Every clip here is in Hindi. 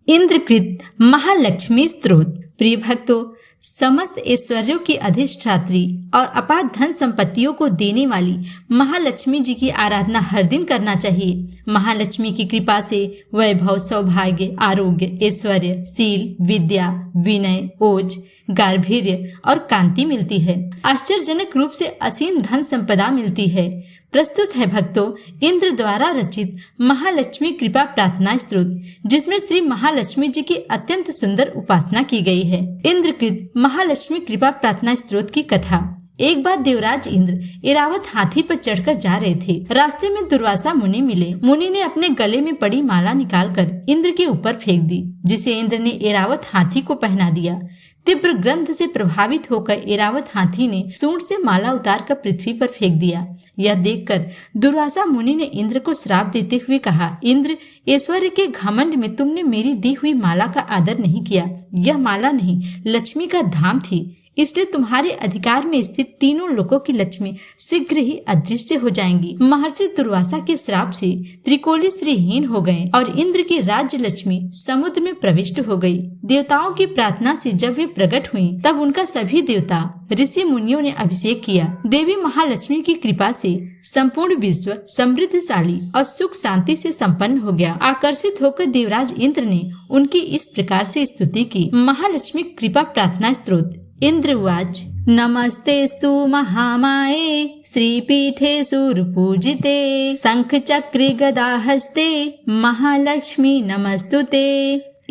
इंद्रकृत महालक्ष्मी स्तोत्र। प्रिय भक्तों, समस्त ऐश्वर्यों की अधिष्ठात्री और अपार धन संपत्तियों को देने वाली महालक्ष्मी जी की आराधना हर दिन करना चाहिए। महालक्ष्मी की कृपा से वैभव, सौभाग्य, आरोग्य, ऐश्वर्य, शील, विद्या, विनय, ओज, गांभीर्य और कांति मिलती है। आश्चर्यजनक रूप से असीम धन संपदा मिलती है। प्रस्तुत है भक्तों इंद्र द्वारा रचित महालक्ष्मी कृपा प्रार्थना स्तोत्र, जिसमें श्री महालक्ष्मी जी की अत्यंत सुंदर उपासना की गई है। इंद्रकृत महालक्ष्मी कृपा प्रार्थना स्तोत्र की कथा। एक बार देवराज इंद्र ऐरावत हाथी पर चढ़कर जा रहे थे। रास्ते में दुर्वासा मुनि मिले। मुनि ने अपने गले में पड़ी माला निकालकर इंद्र के ऊपर फेंक दी, जिसे इंद्र ने ऐरावत हाथी को पहना दिया। तीव्र गंध से प्रभावित होकर ऐरावत हाथी ने सूंड से माला उतारकर पृथ्वी पर फेंक दिया। यह देखकर दुर्वासा मुनि ने इंद्र को श्राप देते हुए कहा, इंद्र, ऐश्वर्य के घमंड में तुमने मेरी दी हुई माला का आदर नहीं किया। यह माला नहीं, लक्ष्मी का धाम थी, इसलिए तुम्हारे अधिकार में स्थित तीनों लोकों की लक्ष्मी शीघ्र ही अदृश्य हो जाएंगी। महर्षि दुर्वासा के श्राप से त्रिकोली श्रीहीन हो गए और इंद्र की राज्य लक्ष्मी समुद्र में प्रविष्ट हो गई। देवताओं की प्रार्थना से जब वे प्रकट हुई, तब उनका सभी देवता, ऋषि मुनियों ने अभिषेक किया। देवी महालक्ष्मी की कृपा से संपूर्ण विश्व समृद्धशाली और सुख शांति से संपन्न हो गया। आकर्षित होकर देवराज इंद्र ने उनकी इस प्रकार से स्तुति की। महालक्ष्मी कृपा प्रार्थना स्तोत्र। इंद्र उवाच, नमस्तेस्तु महामाये श्रीपीठे सूरपूजिते शंख चक्र गदा हस्ते महालक्ष्मी नमस्तुते।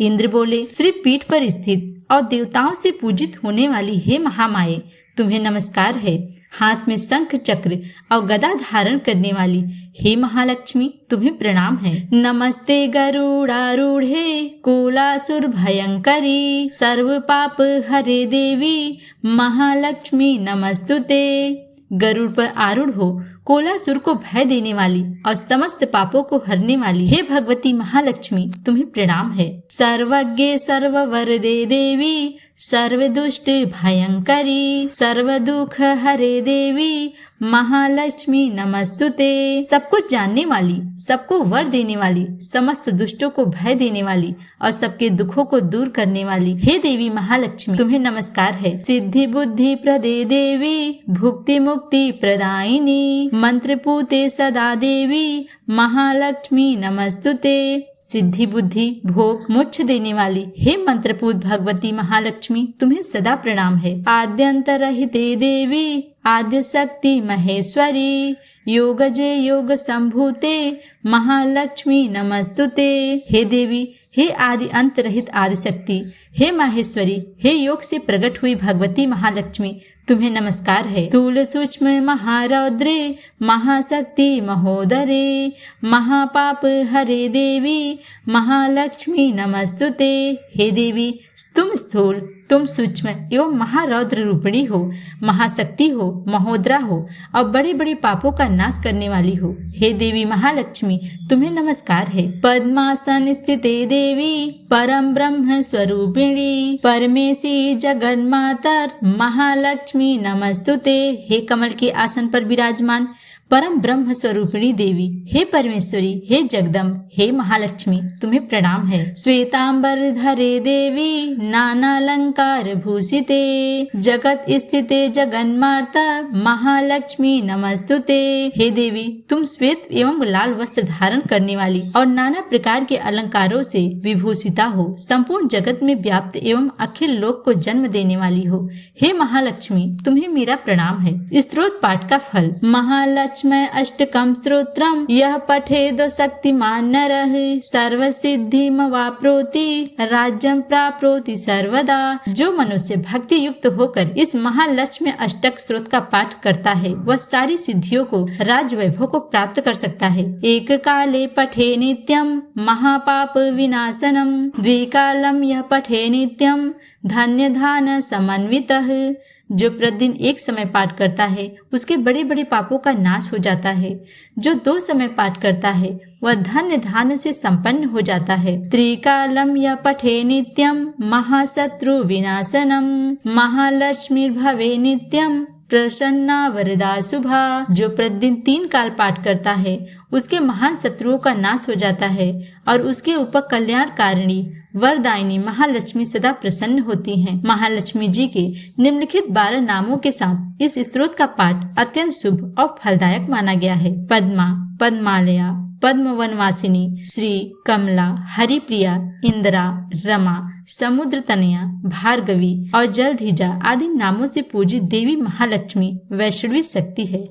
इंद्र बोले, श्री पीठ पर स्थित और देवताओं से पूजित होने वाली हे महामाये, तुम्हें नमस्कार है। हाथ में शंख चक्र और गदा धारण करने वाली हे महालक्ष्मी, तुम्हें प्रणाम है। नमस्ते गरुड़ारूढ़े कुलासुर भयंकरी सर्व पाप हरे देवी महालक्ष्मी नमस्तुते। गरुड़ पर आरूढ़ हो कोलासुर को भय देने वाली और समस्त पापों को हरने वाली हे भगवती महालक्ष्मी, तुम्हें प्रणाम है। सर्वज्ञ सर्ववरदे देवी सर्व दुष्ट भयंकरी सर्व दुख हरे देवी महालक्ष्मी नमस्तुते। सब कुछ जानने वाली, सबको वर देने वाली, समस्त दुष्टों को भय देने वाली और सबके दुखों को दूर करने वाली हे देवी महालक्ष्मी, तुम्हें नमस्कार है। सिद्धि बुद्धि प्रदे देवी भुक्ति मुक्ति प्रदायिनी मंत्र पूते सदा देवी महालक्ष्मी नमस्तुते। सिद्धि बुद्धि भोग मोक्ष देने वाली हे मंत्रपूत भगवती महालक्ष्मी, तुम्हें सदा प्रणाम है। आद्यंतरहिते देवी आद्य शक्ति महेश्वरी योग जय योग संभूते महालक्ष्मी नमस्तुते। हे देवी, हे आदि अंत रहित आदि शक्ति, हे माहेश्वरी, हे योग से प्रकट हुई भगवती महालक्ष्मी, तुम्हें नमस्कार है। स्थूल सूक्ष्म महारौद्रे महाशक्ति महोदरे महापाप हरे देवी महालक्ष्मी नमस्तुते। हे देवी, तुम स्थूल, तुम सूक्ष्म एवं महारौद्र रूपिणी हो, महाशक्ति हो, महोदरा हो और बड़े बड़े पापों का नाश करने वाली हो। हे देवी महालक्ष्मी, तुम्हें नमस्कार है। पद्मासन स्थिते देवी परम ब्रह्म स्वरूपिणी परमेशी जगन्मातर महालक्ष्मी नमस्तुते। हे कमल के आसन पर विराजमान परम ब्रह्म स्वरूपिणी देवी, हे परमेश्वरी, हे जगदम्ब, हे महालक्ष्मी, तुम्हें प्रणाम है। श्वेतांबर धरे देवी नानालंकार भूषिते जगत स्थिते जगन्माता महालक्ष्मी नमस्तुते। हे देवी, तुम श्वेत एवं लाल वस्त्र धारण करने वाली और नाना प्रकार के अलंकारों से विभूषिता हो, संपूर्ण जगत में व्याप्त एवं अखिल लोक को जन्म देने वाली हो। हे महालक्ष्मी, तुम्हें मेरा प्रणाम है। स्तोत्र पाठ का फल। महालक्ष्मी अष्टकम स्तोत्रम यह पठेद शक्तिमान नरः सर्व सिद्धिमवाप्नोति राज्यं प्राप्नोति सर्वदा। जो मनुष्य भक्ति युक्त होकर इस महालक्ष्मी अष्टक स्तोत्र का पाठ करता है, वह सारी सिद्धियों को, राज वैभव को प्राप्त कर सकता है। एक काले पठे नित्यम महापाप विनाशनम द्विकालम यह पठे नित्यम धन्य धान समन्वितः। जो प्रतिदिन एक समय पाठ करता है, उसके बड़े बड़े पापों का नाश हो जाता है। जो 2 समय पाठ करता है, वह धन्य धान से संपन्न हो जाता है। त्रिकालम यह पठे नित्यम महाशत्रु विनाशनम महालक्ष्मी भवे नित्यम प्रसन्ना वरदा शुभा। जो प्रतिदिन 3 काल पाठ करता है, उसके महान शत्रुओं का नाश हो जाता है और उसके ऊपर कल्याणकारिणी वरदायिनी महालक्ष्मी सदा प्रसन्न होती हैं। महालक्ष्मी जी के निम्नलिखित 12 नामों के साथ इस स्तोत्र का पाठ अत्यंत शुभ और फलदायक माना गया है। पद्मा, पद्मालया, पद्म वनवासिनी, श्री, कमला, हरिप्रिया, इंदिरा, रमा, समुद्र तनया, भार्गवी और जलधिजा आदि नामों से पूजित देवी महालक्ष्मी वैष्णवी शक्ति है।